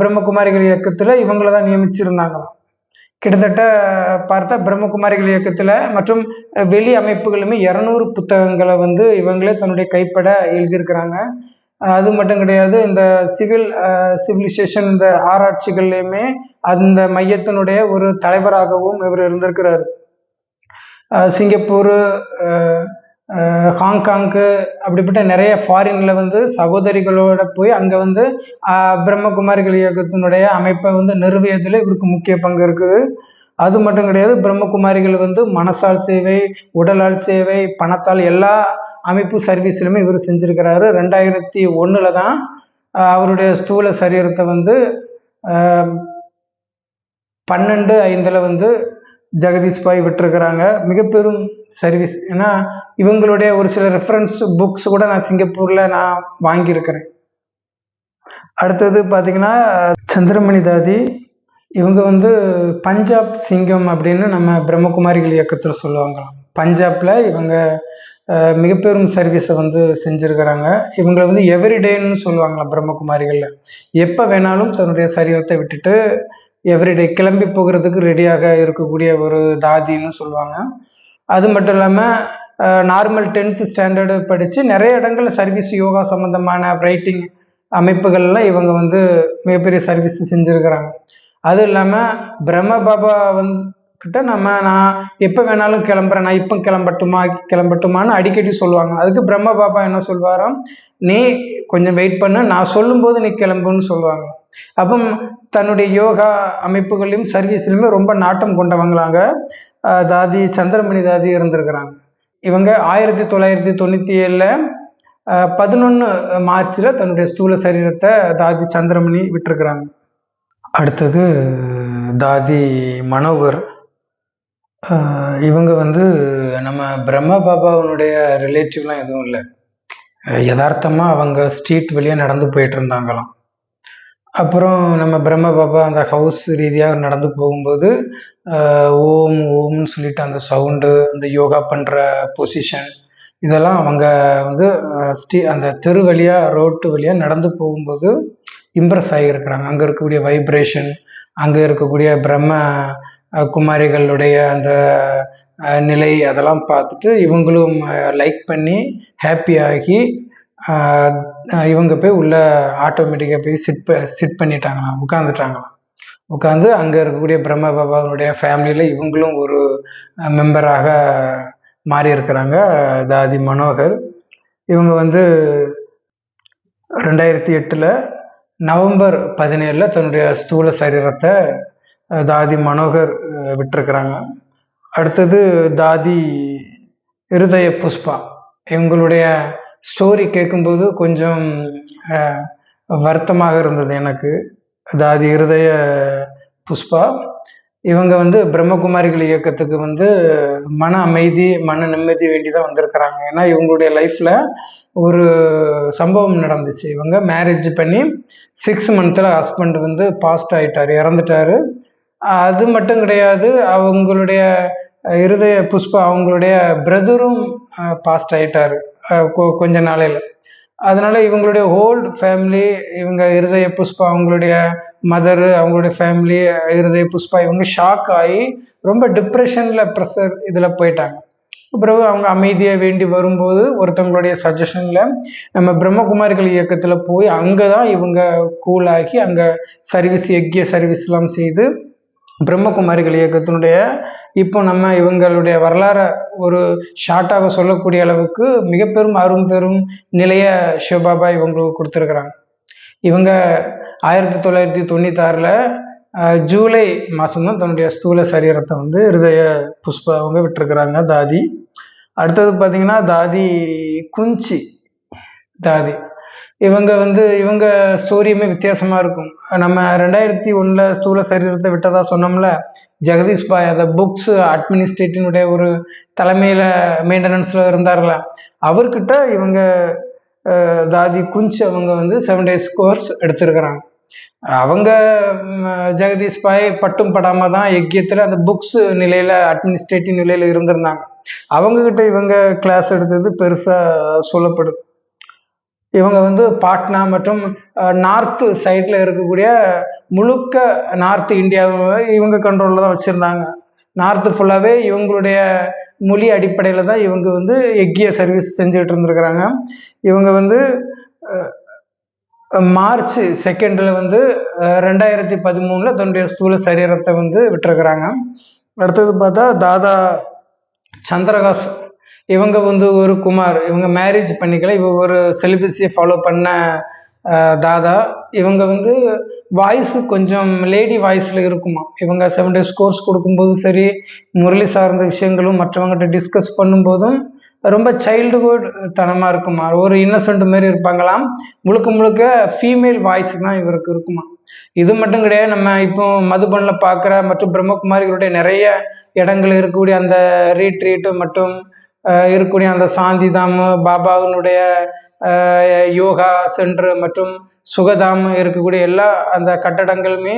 பிரம்மகுமாரிகள் இயக்கத்தில் இவங்களை தான் நியமிச்சிருந்தாங்களாம். கிட்டத்தட்ட பார்த்தா பிரம்மகுமாரிகள் இயக்கத்தில் மற்றும் வெளி அமைப்புகளுமே 200 புத்தகங்களை வந்து இவங்களே தன்னுடைய கைப்பட எழுதியிருக்கிறாங்க. அது மட்டும் கிடையாது, இந்த சிவிலைசேஷன் இந்த ஆராய்ச்சிகள்லையுமே அந்த மையத்தினுடைய ஒரு தலைவராகவும் இவர் இருந்திருக்கிறார். சிங்கப்பூர், ஹாங்காங்கு அப்படிப்பட்ட நிறைய ஃபாரின்ல வந்து சகோதரிகளோட போய் அங்கே வந்து பிரம்மகுமாரிகள் இயக்கத்தினுடைய அமைப்பை வந்து நிறுவியதில் இவருக்கு முக்கிய பங்கு இருக்குது. அது மட்டும் கிடையாது, பிரம்மகுமாரிகள் வந்து மனசால் சேவை, உடலால் சேவை, பணத்தால் எல்லா அமைப்பு சர்வீஸ்லையுமே இவர் செஞ்சிருக்கிறாரு. 2001 தான் அவருடைய ஸ்தூல சரீரத்தை வந்து 12/5 வந்து ஜெகதீஷ் பாய் விட்டுருக்கிறாங்க. மிக பெரும் சர்வீஸ். ஏன்னா இவங்களுடைய ஒரு சில ரெஃபரன்ஸ் புக்ஸ் கூட நான் சிங்கப்பூரில் நான் வாங்கியிருக்கிறேன். அடுத்தது பார்த்தீங்கன்னா சந்திரமணி தாதி. இவங்க வந்து பஞ்சாப் சிங்கம் அப்படின்னு நம்ம பிரம்மகுமாரிகள் இயக்கத்தில் சொல்லுவாங்களாம். பஞ்சாப்ல இவங்க மிக பெரும் சர்வீஸை வந்து செஞ்சுருக்கிறாங்க. இவங்களை வந்து எவ்ரிடேன்னு சொல்லுவாங்களாம் பிரம்மகுமாரிகளில். எப்போ வேணாலும் தன்னுடைய சரீரத்தை விட்டுட்டு எவ்ரிடே கிளம்பி போகிறதுக்கு ரெடியாக இருக்கக்கூடிய ஒரு தாதின்னு சொல்லுவாங்க. அது மட்டும் இல்லாமல் நார்மல் 10th ஸ்டாண்டர்டு படித்து நிறைய இடங்களில் சர்வீஸ் யோகா சம்மந்தமான ரைட்டிங் அமைப்புகள்லாம் இவங்க வந்து மிகப்பெரிய சர்வீஸ் செஞ்சுருக்கிறாங்க. அதுவும் இல்லாமல் பிரம்ம பாபா கிட்ட நான் எப்போ வேணாலும் கிளம்புறேன், நான் இப்போ கிளம்பட்டுமான்னு அடிக்கடி சொல்லுவாங்க. அதுக்கு பிரம்ம பாபா என்ன சொல்வாராம், நீ கொஞ்சம் வெயிட் பண்ணு, நான் சொல்லும்போது நீ கிளம்புன்னு சொல்லுவாங்க. அப்போ தன்னுடைய யோகா அமைப்புகளையும் சர்வீஸ்லையுமே ரொம்ப நாட்டம் கொண்டவங்களாங்க தாதி சந்திரமணி தாதி இருந்திருக்கிறாங்க. இவங்க 1997 11 மார்ச்சில் தன்னுடைய ஸ்தூல சரீரத்தை தாதி சந்திரமணி விட்டுருக்குறாங்க. அடுத்தது தாதி மனோகர். இவங்க வந்து நம்ம பிரம்ம பாபாவுடைய ரிலேட்டிவ்லாம் எதுவும் இல்லை. யதார்த்தமாக அவங்க ஸ்ட்ரீட் வழியாக நடந்து போயிட்டு இருந்தாங்களாம். அப்புறம் நம்ம பிரம்ம பாபா அந்த ஹவுஸ் ரீதியாக நடந்து போகும்போது ஓம் ஓம்னு சொல்லிட்டு அந்த சவுண்டு, அந்த யோகா பண்ணுற பொசிஷன், இதெல்லாம் அவங்க வந்து அந்த தெரு வழியாக ரோட்டு வழியாக நடந்து போகும்போது இம்ப்ரெஸ் ஆகியிருக்கிறாங்க. அங்கே இருக்கக்கூடிய வைப்ரேஷன், அங்கே இருக்கக்கூடிய பிரம்ம குமாரிகளுடைய அந்த நிலை, அதெல்லாம் பார்த்துட்டு இவங்களும் லைக் பண்ணி ஹாப்பி ஆகி இவங்க போய் உள்ள ஆட்டோமேட்டிக்காக போய் சிட் பண்ணிட்டாங்களாம், உட்காந்துட்டாங்களாம். உட்காந்து அங்கே இருக்கக்கூடிய பிரம்ம பாபாவுடைய ஃபேமிலியில் இவங்களும் ஒரு மெம்பராக மாறி இருக்கிறாங்க. தாதி மனோகர். இவங்க வந்து 2008 நவம்பர் 17 தன்னுடைய ஸ்தூல சரீரத்தை தாதி மனோகர் விட்டுருக்குறாங்க. அடுத்தது தாதி இருதய புஷ்பா. இவங்களுடைய ஸ்டோரி கேட்கும்போது கொஞ்சம் வருத்தமாக இருந்தது எனக்கு. தாதி இருதய புஷ்பா இவங்க வந்து பிரம்மகுமாரிகள் இயக்கத்துக்கு வந்து மன அமைதி, மன நிம்மதி வேண்டி தான் வந்திருக்கிறாங்க. ஏன்னா இவங்களுடைய லைஃப்பில் ஒரு சம்பவம் நடந்துச்சு. இவங்க மேரேஜ் பண்ணி 6 மந்த்தில் ஹஸ்பண்ட் வந்து பாஸ்ட் ஆகிட்டார், இறந்துட்டார். அது மட்டும் கிடையாது, அவங்களுடைய இருதய புஷ்பா அவங்களுடைய பிரதரும் பாஸ்ட் ஆகிட்டார் கொஞ்ச நாளையில். அதனால இவங்களுடைய ஹோல் ஃபேமிலி, இவங்க இருதய புஷ்பா அவங்களுடைய மதரு, அவங்களுடைய ஃபேமிலி, இருதய புஷ்பா இவங்க ஷாக் ஆகி ரொம்ப டிப்ரெஷனில் ப்ரெஷர் இதில் போயிட்டாங்க. பிறகு அவங்க அமைதியாக வேண்டி வரும்போது ஒருத்தவங்களுடைய சஜஷனில் நம்ம பிரம்மகுமாரிகள் இயக்கத்தில் போய் அங்கே தான் இவங்க கூலாகி அங்கே யக்கிய சர்வீஸ்லாம் செய்து பிரம்மகுமாரிகள் இயக்கத்தினுடைய இப்போ நம்ம இவங்களுடைய வரலாறை ஒரு ஷார்ட்டாக சொல்லக்கூடிய அளவுக்கு மிக பெரும் பெரும் நிலைய சிவபாபா இவங்களுக்கு கொடுத்துருக்குறாங்க. இவங்க 1996 ஜூலை மாதம்தான் தன்னுடைய ஸ்தூல சரீரத்தை வந்து இருதய புஷ்பா அவங்க விட்டுருக்குறாங்க தாதி. அடுத்தது பார்த்தீங்கன்னா தாதி குஞ்சி தாதி. இவங்க ஸ்டோரியுமே வித்தியாசமாக இருக்கும். நம்ம 2001 ஸ்தூல சரீரத்தை விட்டதா சொன்னோம்ல, ஜெகதீஷ் பாய் அந்த புக்ஸ் அட்மினிஸ்ட்ரேட்டினுடைய ஒரு தலைமையில் மெயின்டெனன்ஸில் இருந்தார்ல, அவர்கிட்ட இவங்க தாதி குஞ்ச் அவங்க வந்து 7 days கோர்ஸ் எடுத்திருக்கிறாங்க. அவங்க ஜெகதீஷ் பாய் பட்டும் படாமல் தான் யக்கியத்தில் அந்த புக்ஸ் நிலையில் அட்மினிஸ்ட்ரேட்டிவ் நிலையில் இருந்திருந்தாங்க. அவங்கக்கிட்ட இவங்க கிளாஸ் எடுத்தது பெருசாக சொல்லப்படுது. இவங்க வந்து பாட்னா மற்றும் நார்த்து சைடில் இருக்கக்கூடிய முழுக்க நார்த் இந்தியாவை இவங்க கண்ட்ரோலில் தான் வச்சுருந்தாங்க. நார்த்து ஃபுல்லாகவே இவங்களுடைய மொழி அடிப்படையில் தான் இவங்க வந்து எக்கிய சர்வீஸ் செஞ்சுக்கிட்டு இருந்திருக்கிறாங்க. இவங்க வந்து மார்ச் 2 வந்து 2013 தன்னுடைய ஸ்தூல சரீரத்தை வந்து விட்டுருக்குறாங்க. அடுத்தது பார்த்தா தாதா சந்திரகாஸ் இவங்க வந்து ஒரு குமார், இவங்க மேரேஜ் பண்ணிக்கல, இவங்க ஒரு செலிபஸியை ஃபாலோ பண்ண தாதா. இவங்க வந்து வாய்ஸ் கொஞ்சம் லேடி வாய்ஸில் இருக்குமா. இவங்க 7 days கோர்ஸ் கொடுக்கும்போதும் சரி, முரளி சார்ந்த விஷயங்களும் மற்றவங்ககிட்ட டிஸ்கஸ் பண்ணும்போதும் ரொம்ப சைல்டுஹுட் தனமாக இருக்குமா. ஒரு இன்னசென்ட் மாரி இருப்பாங்களாம். முழுக்க முழுக்க ஃபீமேல் வாய்ஸ் தான் இவருக்கு இருக்குமா. இது மட்டும் கிடையாது, நம்ம இப்போ மதுபனில் பார்க்குற மற்றும் பிரம்மகுமாரிகளுடைய நிறைய இடங்கள் இருக்கக்கூடிய அந்த ரீட்ரீட்டு மற்றும் இருக்கக்கூடிய அந்த சாந்திதாம், பாபாவினுடைய யோகா சென்டர் மற்றும் சுகதாம் இருக்கக்கூடிய எல்லா அந்த கட்டடங்களுமே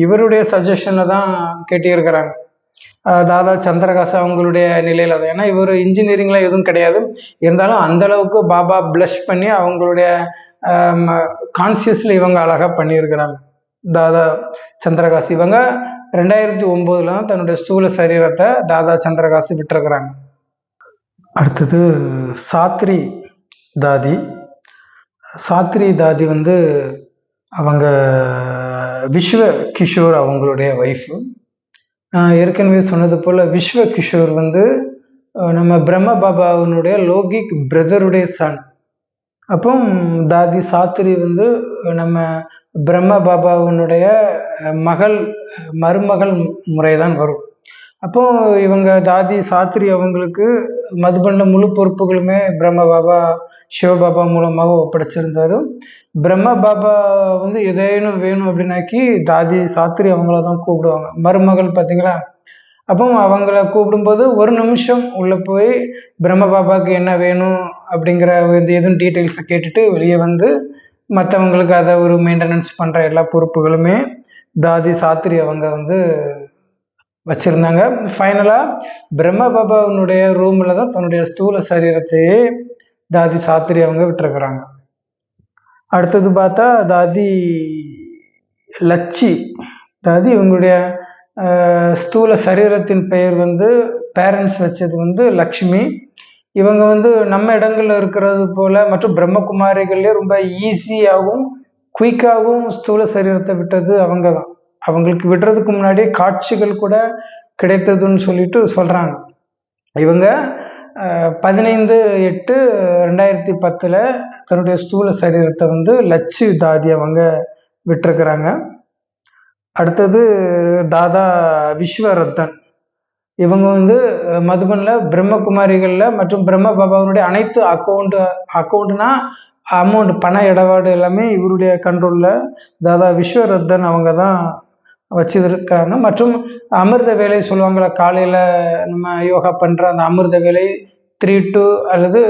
இவருடைய சஜஷனில் தான் கட்டியிருக்கிறாங்க. தாதா சந்திரகாசா அவங்களுடைய நிலையில் தான். ஏன்னா இவர் இன்ஜினியரிங்லாம் எதுவும் கிடையாது, இருந்தாலும் அந்தளவுக்கு பாபா ப்ளஷ் பண்ணி அவங்களுடைய கான்சியஸில் இவங்க அழகாக பண்ணியிருக்கிறாங்க. தாதா சந்திரகாசி இவங்க 2009 தான் தன்னுடைய ஸ்தூல சரீரத்தை தாதா சந்திரகாசி விட்டுருக்குறாங்க. அடுத்தது சாத்ரி தாதி. சாத்ரி தாதி வந்து அவங்க விஸ்வ கிஷோர் அவங்களுடைய ஒய்ஃபு. நான் ஏற்கனவே சொன்னது போல் விஸ்வ கிஷோர் வந்து நம்ம பிரம்ம பாபாவினுடைய லோகிக் பிரதருடைய சன். அப்போ தாதி சாத்ரி வந்து நம்ம பிரம்ம பாபாவினுடைய மருமகள் முறை தான் வரும். அப்போ இவங்க தாதி சாத்ரி அவங்களுக்கு மதுபனில் முழு பொறுப்புகளுமே பிரம்ம பாபா சிவபாபா மூலமாக ஒப்படைச்சிருந்தாரு. பிரம்ம பாபா வந்து எதேனும் வேணும் அப்படின்னாக்கி தாதி சாத்ரி அவங்கள தான் கூப்பிடுவாங்க, மருமகள் பார்த்தீங்களா. அப்போ அவங்கள கூப்பிடும்போது ஒரு நிமிஷம் உள்ளே போய் பிரம்ம பாபாவுக்கு என்ன வேணும் அப்படிங்கிற எதுவும் டீட்டெயில்ஸை கேட்டுட்டு வெளியே வந்து மற்றவங்களுக்கு அதை ஒரு மெயின்டெனன்ஸ் பண்ணுற எல்லா பொறுப்புகளுமே தாதி சாத்ரி அவங்க வந்து வச்சுருந்தாங்க. ஃபைனலாக பிரம்ம பாபாவினுடைய ரூமில் தான் தன்னுடைய ஸ்தூல சரீரத்தையே தாதி சாத்ரி அவங்க விட்டுருக்குறாங்க. அடுத்தது பார்த்தா தாதி லட்சி தாதி இவங்களுடைய ஸ்தூல சரீரத்தின் பெயர் வந்து பேரண்ட்ஸ் வச்சது வந்து லக்ஷ்மி. இவங்க வந்து நம்ம இடங்கள்ல இருக்கிறது போல மற்றும் பிரம்மகுமாரிகள்லேயே ரொம்ப ஈஸியாகவும் குயிக்காகவும் ஸ்தூல சரீரத்தை விட்டது அவங்க தான். அவங்களுக்கு விடுறதுக்கு முன்னாடியே காட்சிகள் கூட கிடைத்ததுன்னு சொல்லிட்டு சொல்கிறாங்க. இவங்க 15/8/2010 தன்னுடைய ஸ்தூல சரீரத்தை வந்து லட்சி தாதி அவங்க விட்டுருக்குறாங்க. அடுத்தது தாதா விஸ்வரத்தன். இவங்க வந்து மதுபனில் பிரம்மகுமாரிகளில் மற்றும் பிரம்ம பாபாவினுடைய அனைத்து அக்கௌண்ட்னா அமௌண்ட் பண இடபாடு எல்லாமே இவருடைய கண்ட்ரோலில் தாதா விஸ்வரத்தன் அவங்க தான் வச்சுருக்காங்க. மற்றும் அமிர்த வேலை சொல்லுவாங்களே, காலையில் நம்ம யோகா பண்ணுற அந்த அமிர்த வேலை 3 to அல்லது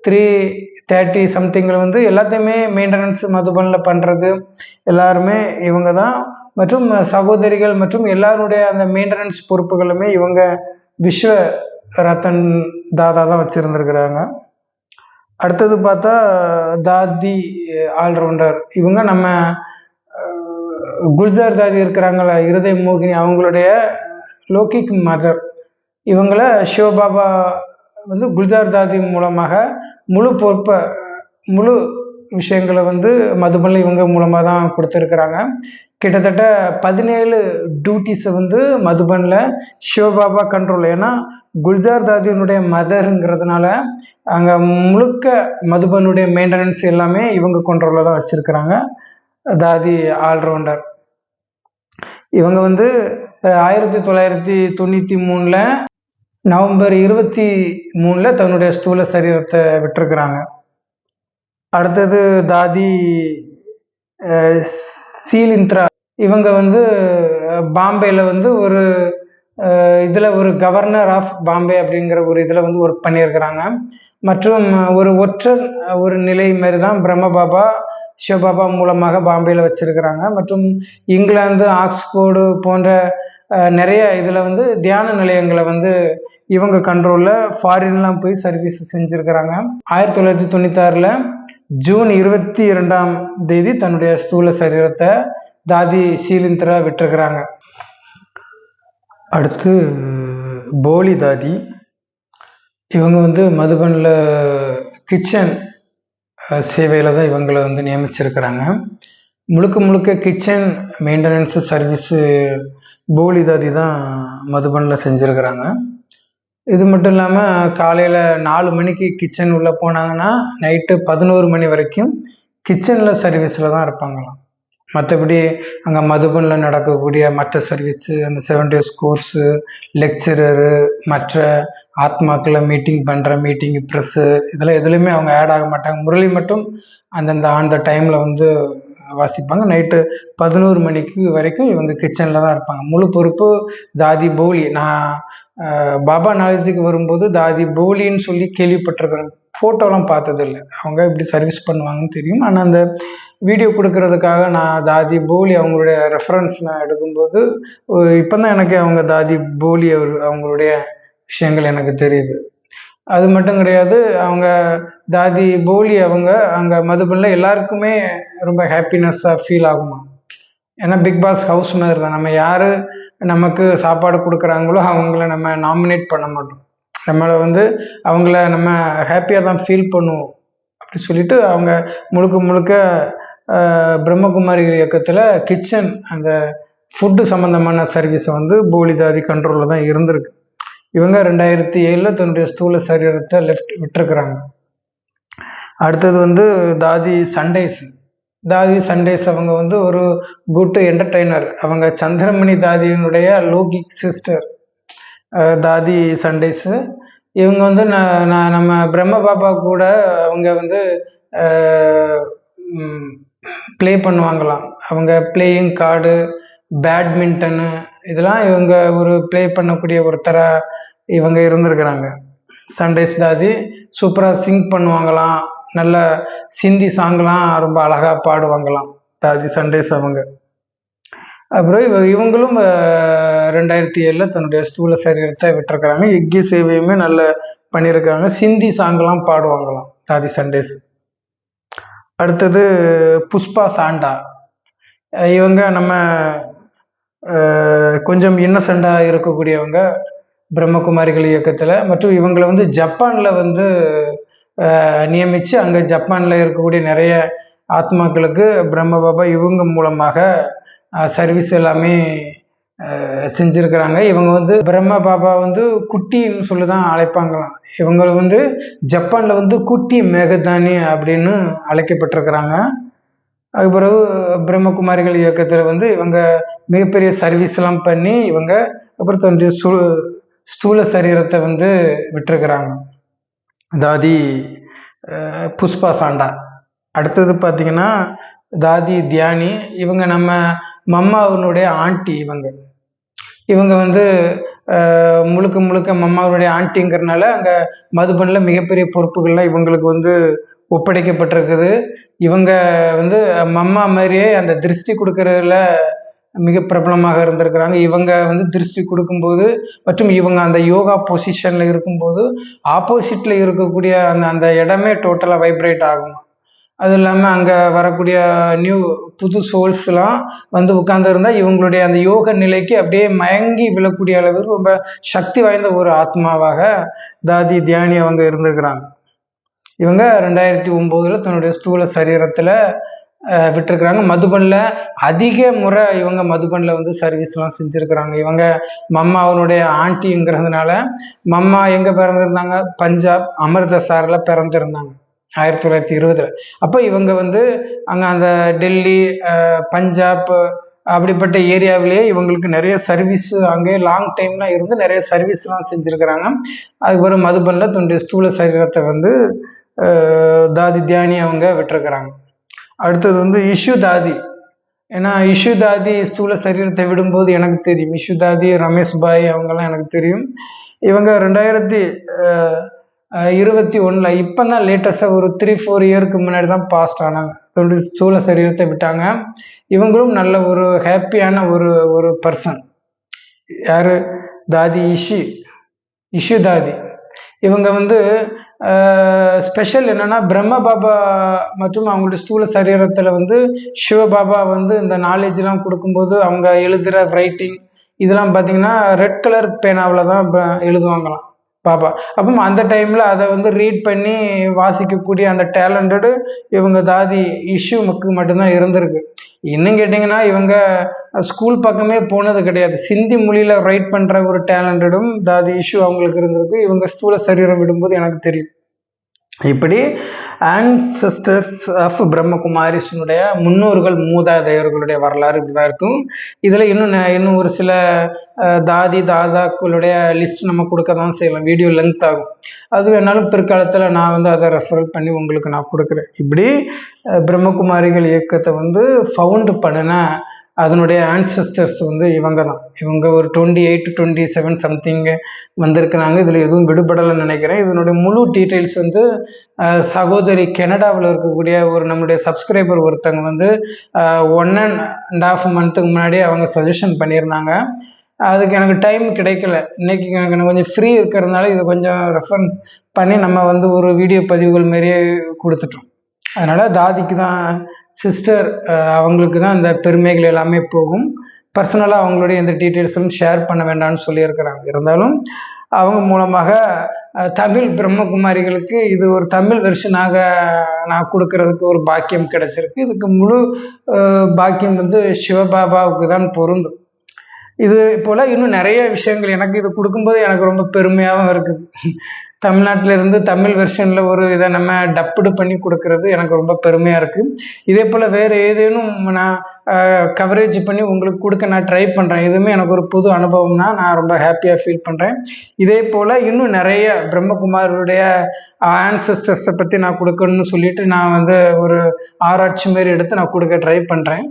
3:30 சம்திங்கில் வந்து எல்லாத்தையுமே மெயின்டெனன்ஸ் மதுபனில் பண்ணுறது எல்லாருமே இவங்க தான். மற்றும் சகோதரிகள் மற்றும் எல்லாருடைய அந்த மெயின்டெனன்ஸ் பொறுப்புகளுமே இவங்க விஸ்வ ரத்தன் தாதா தான் வச்சுருந்துருக்குறாங்க. அடுத்தது பார்த்தா தாதி ஆல்ரவுண்டர். இவங்க நம்ம குல்ஜார் தாதி இருக்கிறாங்களா, இருதய மோகினி, அவங்களுடைய லோகிக் மதர். இவங்கள சிவபாபா வந்து குல்ஜார் தாதி மூலமாக முழு பொறுப்பை முழு விஷயங்களை வந்து மதுபனில் இவங்க மூலமாக தான் கொடுத்துருக்குறாங்க. கிட்டத்தட்ட 17 டியூட்டிஸை வந்து மதுபனில் சிவபாபா கண்ட்ரோல். ஏன்னா குல்ஜார் தாதியினுடைய மதருங்கிறதுனால அங்கே முழுக்க மதுபனுடைய மெயின்டெனன்ஸ் எல்லாமே இவங்க கண்ட்ரோலில் தான் வச்சுருக்கிறாங்க. தாதி ஆல்ரவுண்டர். இவங்க வந்து 1993 நவம்பர் 23 தன்னுடைய ஸ்தூல சரீரத்தை விட்டுருக்குறாங்க. அடுத்தது தாதி சீலிந்த்ரா. இவங்க வந்து பாம்பேயில் வந்து ஒரு இதில் ஒரு கவர்னர் ஆஃப் பாம்பே அப்படிங்கிற ஒரு இதில் வந்து ஒர்க் பண்ணியிருக்கிறாங்க. மற்றும் ஒரு நிலை மாதிரி தான் பிரம்ம பாபா சிவபாபா மூலமாக பாம்பேயில் வச்சிருக்கிறாங்க. மற்றும் இங்கிலாந்து, ஆக்ஸ்போர்டு போன்ற நிறைய இதில் வந்து தியான நிலையங்களை வந்து இவங்க கண்ட்ரோலில் ஃபாரின்லாம் போய் சர்வீஸ் செஞ்சுருக்கிறாங்க. 1996 ஜூன் 22 தன்னுடைய ஸ்தூல சரீரத்தை தாதி ஷீலிந்திரா விட்டுருக்கிறாங்க. அடுத்து போலி தாதி. இவங்க வந்து மதுபனில் கிச்சன் சேவையில் தான் இவங்களை வந்து நியமிச்சிருக்கிறாங்க. முழுக்க கிச்சன் மெயின்டெனன்ஸு சர்வீஸு போலி தாதி தான் மதுபனில் செஞ்சுருக்கிறாங்க. இது மட்டும் இல்லாமல் காலையில் 4 மணிக்கு கிச்சன் உள்ளே போனாங்கன்னா நைட்டு 11 மணி வரைக்கும் கிச்சனில் சர்வீஸில் தான் இருப்பாங்களாம். மற்றபடி அங்கே மதுபனில் நடக்கக்கூடிய மற்ற சர்வீஸு, அந்த 7 days கோர்ஸு, லெக்சரரு, மற்ற ஆத்மாக்களை மீட்டிங் பண்ணுற மீட்டிங்கு, ப்ரெஸ்ஸு, இதெல்லாம் எதுலேயுமே அவங்க ஆட் ஆக மாட்டாங்க. முரளி மட்டும் அந்த டைமில் வந்து வாசிப்பாங்க. நைட்டு 11 மணிக்கு வரைக்கும் இவங்க கிச்சனில் தான் இருப்பாங்க. முழு பொறுப்பு தாதி போலி. நான் பாபா நாலேஜுக்கு வரும்போது தாதி போலின்னு சொல்லி கேள்விப்பட்டிருக்கிறேன். ஃபோட்டோலாம் பார்த்ததில்லை. அவங்க எப்படி சர்வீஸ் பண்ணுவாங்கன்னு தெரியும். ஆனால் அந்த வீடியோ கொடுக்கறதுக்காக நான் தாதி போலி அவங்களுடைய ரெஃபரன்ஸ் நான் எடுக்கும்போது இப்போ தான் எனக்கு அவங்க தாதி போலி அவங்களுடைய விஷயங்கள் எனக்கு தெரியுது. அது மட்டும் கிடையாது, அவங்க தாதி போலி அவங்க அங்கே மதுபனில் எல்லாருக்குமே ரொம்ப ஹாப்பினஸ்ஸாக ஃபீல் ஆகுமா. ஏன்னா பிக் பாஸ் ஹவுஸ் மாதிரி தான். நம்ம யார் நமக்கு சாப்பாடு கொடுக்குறாங்களோ அவங்கள நம்ம நாமினேட் பண்ண மாட்டோம். நம்மளை வந்து அவங்கள நம்ம ஹாப்பியாக தான் ஃபீல் பண்ணுவோம் அப்படி சொல்லிட்டு அவங்க முழுக்க பிரம்மகுமாரி இயக்கத்தில் கிச்சன் அந்த ஃபுட்டு சம்மந்தமான சர்வீஸை வந்து போலி தாதி கண்ட்ரோலில் தான் இருந்திருக்கு. இவங்க 2007 தன்னுடைய ஸ்தூல சரீரத்தை விட்டுருக்குறாங்க. அடுத்தது வந்து தாதி சண்டேஸ். தாதி சண்டேஸ் அவங்க வந்து ஒரு குட் என்டர்டெய்னர். அவங்க சந்திரமணி தாதியினுடைய லோகிக் சிஸ்டர் தாதி சண்டேஸு. இவங்க வந்து நம்ம பிரம்ம பாபா கூட அவங்க வந்து ப்ளே பண்ணுவாங்களாம். அவங்க பிளேயிங் கார்டு, பேட்மிண்டனு இதெல்லாம் இவங்க ஒரு ப்ளே பண்ணக்கூடிய ஒருத்தராக இவங்க இருந்திருக்கிறாங்க. சண்டேஸ் தாதி சூப்பராக சிங் பண்ணுவாங்களாம். நல்ல சிந்தி சாங்லாம் ரொம்ப அழகாக பாடுவாங்களாம் தாதி சண்டேஸ் அவங்க. அப்புறம் இவங்களும் 2007 தன்னுடைய ஸ்தூல சரீரத்தை விட்டுருக்கிறாங்க. யக்கிய சேவையுமே நல்ல பண்ணியிருக்காங்க. சிந்தி சாங்லாம் பாடுவாங்களாம் தாதி சண்டேஸ். அடுத்தது புஷ்பா சாண்டா. இவங்க நம்ம கொஞ்சம் இன்னசெண்டாக இருக்கக்கூடியவங்க பிரம்மகுமாரிகள் இயக்கத்தில். மற்றும் இவங்களை வந்து ஜப்பானில் வந்து நியமித்து அங்கே ஜப்பானில் இருக்கக்கூடிய நிறைய ஆத்மாக்களுக்கு பிரம்ம பாபா இவங்க மூலமாக சர்வீஸ் எல்லாமே செஞ்சுருக்கிறாங்க. இவங்க வந்து பிரம்ம பாபா வந்து குட்டின்னு சொல்லி தான் அழைப்பாங்களாம். இவங்க வந்து ஜப்பானில் வந்து குட்டி மேகதானி அப்படின்னு அழைக்கப்பட்டிருக்கிறாங்க. அதுக்கு பிறகு பிரம்மகுமாரிகள் இயக்கத்தில் வந்து இவங்க மிகப்பெரிய சர்வீஸ்லாம் பண்ணி இவங்க அப்புறம் தன்னுடைய ஸ்தூல சரீரத்தை வந்து விட்டுருக்கிறாங்க தாதி புஷ்பா சாண்டா. அடுத்தது பார்த்திங்கன்னா தாதி தியானி. இவங்க நம்ம மம்மாவனுடைய ஆண்டி. இவங்க வந்து முழுக்க மம்மாவனுடைய ஆண்டிங்கிறதுனால அங்கே மதுபனில் மிகப்பெரிய பொறுப்புகள்லாம் இவங்களுக்கு வந்து ஒப்படைக்கப்பட்டிருக்குது. இவங்க வந்து மம்மா மாதிரியே அந்த திருஷ்டி கொடுக்கறதுல மிக பிரபலமாக இருந்திருக்கிறாங்க. இவங்க வந்து திருஷ்டி கொடுக்கும்போது மற்றும் இவங்க அந்த யோகா பொசிஷனில் இருக்கும்போது ஆப்போசிட்டில் இருக்கக்கூடிய அந்த இடமே டோட்டலாக வைப்ரேட் ஆகும். அது இல்லாமல் அங்கே வரக்கூடிய புது சோல்ஸ்லாம் வந்து உட்கார்ந்துருந்தால் இவங்களுடைய அந்த யோக நிலைக்கு அப்படியே மயங்கி விழக்கூடிய அளவுக்கு ரொம்ப சக்தி வாய்ந்த ஒரு ஆத்மாவாக தாதி தியானி அவங்க இருந்திருக்கிறாங்க. இவங்க 2009 தன்னுடைய ஸ்தூல சரீரத்தில் விட்டுருக்குறாங்க. மதுபனில் அதிக முறை இவங்க மதுபனில் வந்து சர்வீஸ்லாம் செஞ்சுருக்கிறாங்க. இவங்க மம்மா அவனுடைய ஆண்டிங்கிறதுனால மம்மா எங்கே பிறந்திருந்தாங்க? பஞ்சாப் அமிர்தசரில் பிறந்திருந்தாங்க 1920. அப்போ இவங்க வந்து அங்கே அந்த டெல்லி, பஞ்சாப் அப்படிப்பட்ட ஏரியாவிலேயே இவங்களுக்கு நிறைய சர்வீஸு அங்கே லாங் டைம்லாம் இருந்து நிறைய சர்வீஸ்லாம் செஞ்சுருக்கிறாங்க. அதுக்கப்புறம் மதுபனில் தன்னுடைய ஸ்தூல சரீரத்தை வந்து தாதி தியானி அவங்க விட்டுருக்குறாங்க. அடுத்தது வந்து இஷு தாதி. ஏன்னா இஷு தாதி ஸ்தூல சரீரத்தை விடும்போது எனக்கு தெரியும். இஷு தாதி, ரமேஷ் பாய் அவங்கெல்லாம் எனக்கு தெரியும். இவங்க 21 இப்போ தான் லேட்டஸ்ட்டாக ஒரு 3-4 இயருக்கு முன்னாடி தான் பாஸ்ட் ஆனாங்க. தன்னுடைய ஸ்தூல சரீரத்தை விட்டாங்க. இவங்களும் நல்ல ஒரு ஹாப்பியான ஒரு ஒரு பர்சன். யார்? தாதி இஷு தாதி. இவங்க வந்து ஸ்பெஷல் என்னன்னா, பிரம்ம பாபா மற்றும் அவங்களுடைய ஸ்தூல சரீரத்தில் வந்து சிவபாபா வந்து இந்த நாலேஜ்லாம் கொடுக்கும்போது அவங்க எழுதுகிற ரைட்டிங் இதெல்லாம் பார்த்தீங்கன்னா ரெட் கலர் பேனாவில் தான் எழுதுவாங்களாம் பாபா. அப்போ அந்த டைமில் அதை வந்து ரீட் பண்ணி வாசிக்கக்கூடிய அந்த டேலண்டடு இவங்க தாதி இஷ்யூமுக்கு மட்டும்தான் இருந்திருக்கு. இன்னும் கேட்டிங்கன்னா இவங்க ஸ்கூல் பக்கமே போனது கிடையாது. சிந்தி மொழியில் ரைட் பண்ணுற ஒரு டேலண்டடும் தாதி இஷ்யூ அவங்களுக்கு இருந்திருக்கு. இவங்க ஸ்தூல சரீரம் விடும்போது எனக்கு தெரியும். இப்படி ஆன்செஸ்டர்ஸ் ஆஃப் பிரம்மகுமாரிஸினுடைய முன்னோர்கள் மூதாதையர்களுடைய வரலாறு இப்படி தான் இருக்கும். இதில் இன்னும் ஒரு சில தாதாக்களுடைய லிஸ்ட் நம்ம கொடுக்க தான் செய்யலாம். வீடியோ லென்த் ஆகும். அது வேணாலும் பிற்காலத்தில் நான் வந்து அதை ரெஃபர் பண்ணி உங்களுக்கு நான் கொடுக்குறேன். இப்படி பிரம்மகுமாரிகள் இயக்கத்தை வந்து ஃபவுண்டு பண்ணின அதனுடைய ஆன்செஸ்டர்ஸ் வந்து இவங்க தான். இவங்க ஒரு 28-27 சம்திங் வந்திருக்கிறாங்க. இதில் எதுவும் விடுபடலைன்னு நினைக்கிறேன். இதனுடைய முழு டீட்டெயில்ஸ் வந்து சகோதரி கனடாவில் இருக்கக்கூடிய ஒரு நம்முடைய சப்ஸ்கிரைபர் ஒருத்தவங்க வந்து 1.5 மந்த்துக்கு முன்னாடி அவங்க சஜஷன் பண்ணியிருந்தாங்க. அதுக்கு எனக்கு டைம் கிடைக்கல. இன்னைக்கு எனக்கு கொஞ்சம் ஃப்ரீ இருக்கிறதுனால இதை கொஞ்சம் ரெஃபரன்ஸ் பண்ணி நம்ம வந்து ஒரு வீடியோ பதிவுகள் மாரியே கொடுத்துட்டோம். அதனால் தாதிக்கு தான் சிஸ்டர், அவங்களுக்கு தான் இந்த பெருமைகள் எல்லாமே போகும். பர்சனலாக அவங்களுடைய எந்த டீட்டெயில்ஸும் ஷேர் பண்ண வேண்டாம்னு சொல்லியிருக்கிறாங்க. இருந்தாலும் அவங்க மூலமாக தமிழ் பிரம்மகுமாரிகளுக்கு இது ஒரு தமிழ் வெர்ஷனாக நான் கொடுக்கறதுக்கு ஒரு பாக்கியம் கிடைச்சிருக்கு. இதுக்கு முழு பாக்கியம் வந்து சிவபாபாவுக்கு தான் பொருந்தும். இது போல் இன்னும் நிறைய விஷயங்கள் எனக்கு இது கொடுக்கும்போது எனக்கு ரொம்ப பெருமையாகவும் இருக்குது. தமிழ்நாட்டில் இருந்து தமிழ் வெர்ஷனில் ஒரு இதை நம்ம டப்புடு பண்ணி கொடுக்கறது எனக்கு ரொம்ப பெருமையாக இருக்குது. இதே போல் வேறு ஏதேனும் நான் கவரேஜ் பண்ணி உங்களுக்கு கொடுக்க நான் ட்ரை பண்ணுறேன். இதுவுமே எனக்கு ஒரு புது அனுபவம் தான். நான் ரொம்ப ஹாப்பியாக ஃபீல் பண்ணுறேன். இதே போல் இன்னும் நிறைய பிரம்மகுமாரோடைய ஆன்செஸ்டர்ஸை பற்றி நான் கொடுக்கணும்னு சொல்லிட்டு நான் வந்து ஒரு ஆராய்ச்சி மாரி எடுத்து நான் கொடுக்க ட்ரை பண்ணுறேன்.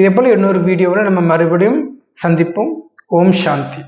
இதே போல் இன்னொரு வீடியோவில் நம்ம மறுபடியும் சந்திப்போம். ஓம் சாந்தி.